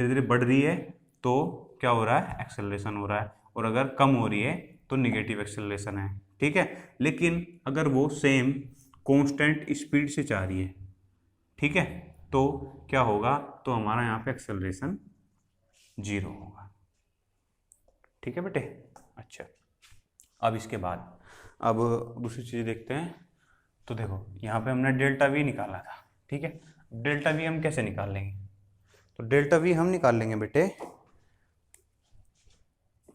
धीरे धीरे बढ़ रही है तो क्या हो रहा है, एक्सेलरेशन हो रहा है, और अगर कम हो रही है तो निगेटिव एक्सेलरेशन है। ठीक है, लेकिन अगर वो सेम कांस्टेंट स्पीड से जा रही है, ठीक है, तो क्या होगा, तो हमारा यहाँ पे एक्सेलरेशन 0 होगा। ठीक है बेटे। अच्छा, अब इसके बाद अब दूसरी चीज़ देखते हैं। तो देखो यहाँ पे हमने डेल्टा वी निकाला था, ठीक है। डेल्टा वी हम कैसे निकाल लेंगे, तो डेल्टा वी हम निकाल लेंगे बेटे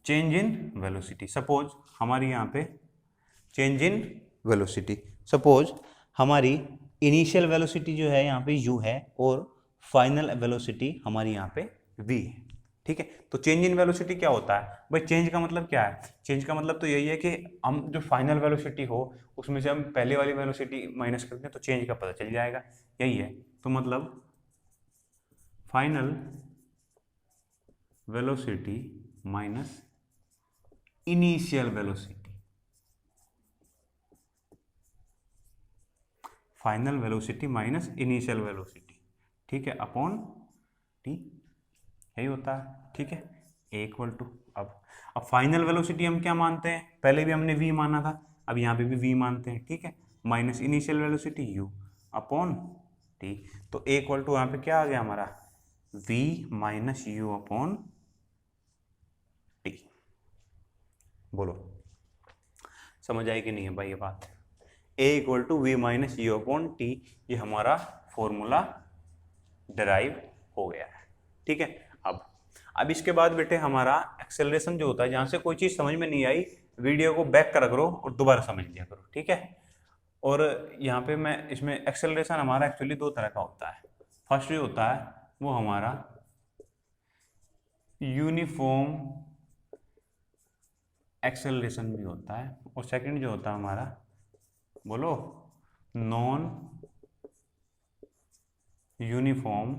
चेंज इन वेलोसिटी। सपोज हमारी यहाँ पे चेंज इन वेलोसिटी, सपोज हमारी इनिशियल वेलोसिटी जो है यहाँ पे u है और फाइनल वेलोसिटी हमारी यहाँ पे v है। ठीक है, तो चेंज इन वेलोसिटी क्या होता है भाई, चेंज का मतलब क्या है, चेंज का मतलब तो यही है कि हम जो फाइनल वेलोसिटी हो उसमें से हम पहले वाली वेलोसिटी माइनस कर दें तो चेंज का पता चल जाएगा, यही है। तो मतलब final velocity minus initial velocity, final velocity minus initial velocity, ठीक है, अपॉन टी, यही होता है। ठीक है, इक्वल टू अब फाइनल वेलोसिटी हम क्या मानते हैं, पहले भी हमने v माना था, अब यहाँ पे भी v मानते हैं। ठीक है, minus initial velocity u upon T, तो इक्वल टू यहाँ पे क्या आ गया हमारा, v minus u upon T. बोलो समझ आई कि नहीं है भाई ये बात। a equal to v minus u upon t, ये हमारा फॉर्मूला डिराइव हो गया है। ठीक है, अब इसके बाद बेटे हमारा एक्सेलरेशन जो होता है, जहां से कोई चीज समझ में नहीं आई वीडियो को बैक करा करो और दोबारा समझ लिया करो। ठीक है, और यहाँ पे मैं इसमें एक्सेलरेशन हमारा एक्चुअली दो तरह का होता है। फर्स्ट जो होता है वो हमारा यूनिफॉर्म एक्सेलरेशन भी होता है, और सेकंड जो होता है हमारा, बोलो, नॉन यूनिफॉर्म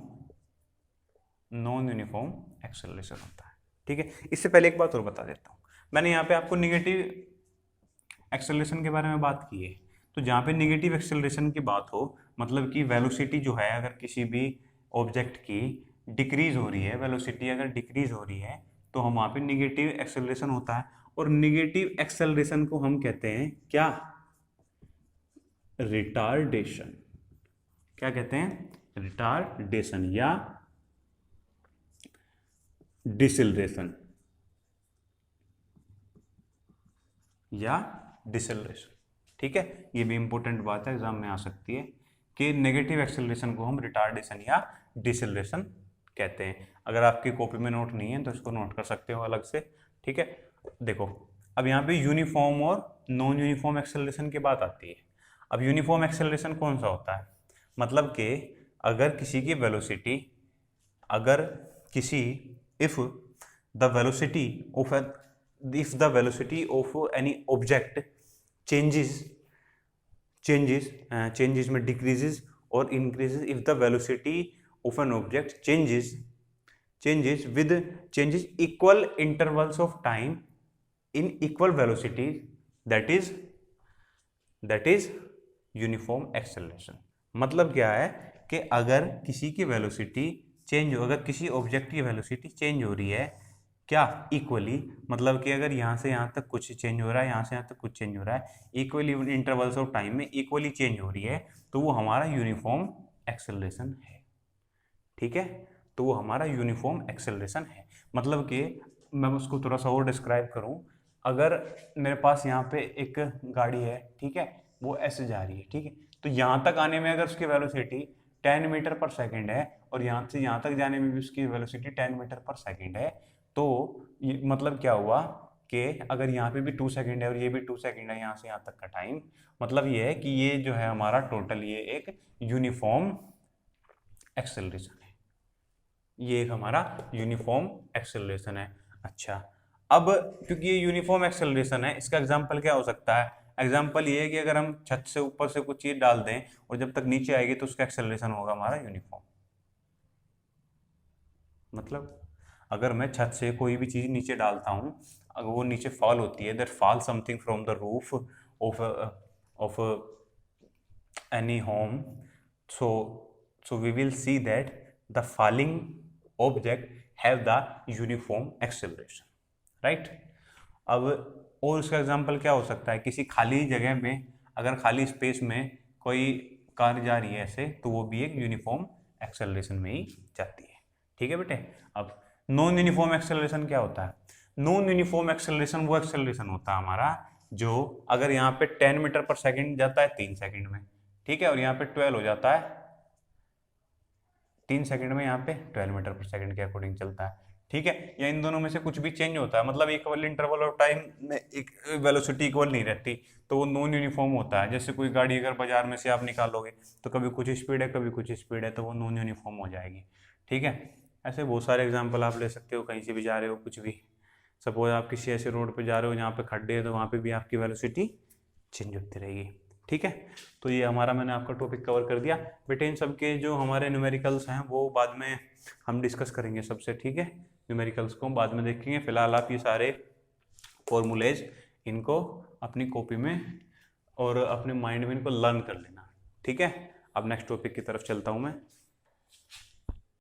एक्सेलरेशन होता है। ठीक है, इससे पहले एक बात और बता देता हूँ, मैंने यहाँ पे आपको निगेटिव एक्सेलरेशन के बारे में बात की है। तो जहाँ पे निगेटिव एक्सेलरेशन की बात हो, मतलब कि वेलोसिटी जो है अगर किसी भी ऑब्जेक्ट की डिक्रीज हो रही है, वेलोसिटी अगर डिक्रीज हो रही है तो हम वहाँ पे निगेटिव एक्सेलरेशन होता है। और निगेटिव एक्सेलरेशन को हम कहते हैं क्या, रिटार्डेशन। क्या कहते हैं, रिटार्डेशन या डिसेलरेशन या डिसेलरेशन। ठीक है, ये भी इंपॉर्टेंट बात है, एग्जाम में आ सकती है कि नेगेटिव एक्सेलरेशन को हम रिटार्डेशन या डिसेलरेशन कहते हैं। अगर आपकी कॉपी में नोट नहीं है तो इसको नोट कर सकते हो अलग से। ठीक है, देखो अब यहाँ पे यूनिफॉर्म और नॉन यूनिफॉर्म एक्सेलरेशन की बात आती है। अब यूनिफॉर्म एक्सेलरेशन कौन सा होता है, मतलब कि अगर किसी की वेलोसिटी, अगर किसी if the velocity of if the velocity of any object changes में decreases और increases if the velocity of an object changes equal intervals of time in equal velocity, that is uniform acceleration. मतलब क्या है कि अगर किसी की velocity change हो, अगर किसी ऑब्जेक्ट की वेलोसिटी चेंज हो रही है क्या, इक्वली, मतलब कि अगर यहाँ से यहाँ तक कुछ चेंज हो रहा है, यहाँ से यहाँ तक कुछ चेंज हो रहा है, इक्वली इंटरवल्स ऑफ टाइम में इक्वली चेंज हो रही है, तो वो हमारा यूनिफॉर्म एक्सेलरेशन है। ठीक है, तो वो हमारा यूनिफॉर्म एक्सेलरेशन है। मतलब कि मैं उसको थोड़ा सा और डिस्क्राइब करूँ, अगर मेरे पास यहाँ पे एक गाड़ी है, ठीक है, वो ऐसे जा रही है, ठीक है, तो यहाँ तक आने में अगर उसकी वेलोसिटी 10 मीटर पर सेकेंड है और यहाँ से यहाँ तक जाने में भी उसकी वेलोसिटी 10 मीटर पर सेकेंड है, तो ये मतलब क्या हुआ कि अगर यहाँ पे भी 2 सेकेंड है और ये भी 2 सेकेंड है यहाँ से यहाँ तक का टाइम, मतलब ये है कि ये जो है हमारा टोटल ये एक यूनिफॉर्म एक्सेलरेशन है, ये एक हमारा यूनिफॉर्म एक्सेलरेशन है। अच्छा, अब क्योंकि ये यूनिफॉर्म एक्सेलरेशन है, इसका एग्जांपल क्या हो सकता है, एग्जांपल ये है कि अगर हम छत से ऊपर से कुछ चीज डाल दें और जब तक नीचे आएगी तो उसका एक्सेलरेशन होगा हमारा यूनिफॉर्म। मतलब अगर मैं छत से कोई भी चीज नीचे डालता हूँ, अगर वो नीचे फॉल होती है, that fall something from the roof of any home, so we will see that the falling object have the uniform acceleration, right. अब और उसका एग्जांपल क्या हो सकता है, किसी खाली जगह में, अगर खाली स्पेस में कोई कार जा रही है ऐसे, तो वो भी एक यूनिफॉर्म एक्सेलरेशन में ही जाती है, ठीक है बेटे। अब नॉन यूनिफॉर्म एक्सेलरेशन क्या होता है? नॉन यूनिफॉर्म एक्सेलरेशन वो एक्सेलरेशन होता है हमारा जो अगर यहाँ पे 10 मीटर पर सेकंड जाता है 3 सेकंड में, ठीक है, और यहाँ पे 12 हो जाता है 3 सेकंड में, यहाँ पे 12 मीटर पर सेकंड के अकॉर्डिंग चलता है, ठीक है। या इन दोनों में से कुछ भी चेंज होता है, मतलब इक्वल इंटरवल ऑफ टाइम में एक वेलोसिटी इक्वल नहीं रहती, तो वो नॉन यूनिफॉर्म होता है। जैसे कोई गाड़ी अगर बाजार में से आप निकालोगे तो कभी कुछ स्पीड है कभी कुछ स्पीड है, तो वो नॉन यूनिफॉर्म हो जाएगी, ठीक है। ऐसे बहुत सारे एग्जाम्पल आप ले सकते हो, कहीं से भी जा रहे हो कुछ भी, सपोज आप किसी ऐसे रोड पे जा रहे हो जहाँ पे खड्डे है, तो वहाँ पे भी आपकी वेलोसिटी चेंज होती रहेगी, ठीक है। तो ये हमारा मैंने आपका टॉपिक कवर कर दिया बेटे। इन सब के जो हमारे न्यूमेरिकल्स हैं वो बाद में हम डिस्कस करेंगे सबसे, ठीक है। न्यूमेरिकल्स को हम बाद में देखेंगे, फिलहाल आप ये सारे फॉर्मूलेज इनको अपनी कॉपी में और अपने माइंड में इनको लर्न कर लेना, ठीक है। अब नेक्स्ट टॉपिक की तरफ चलता हूँ मैं।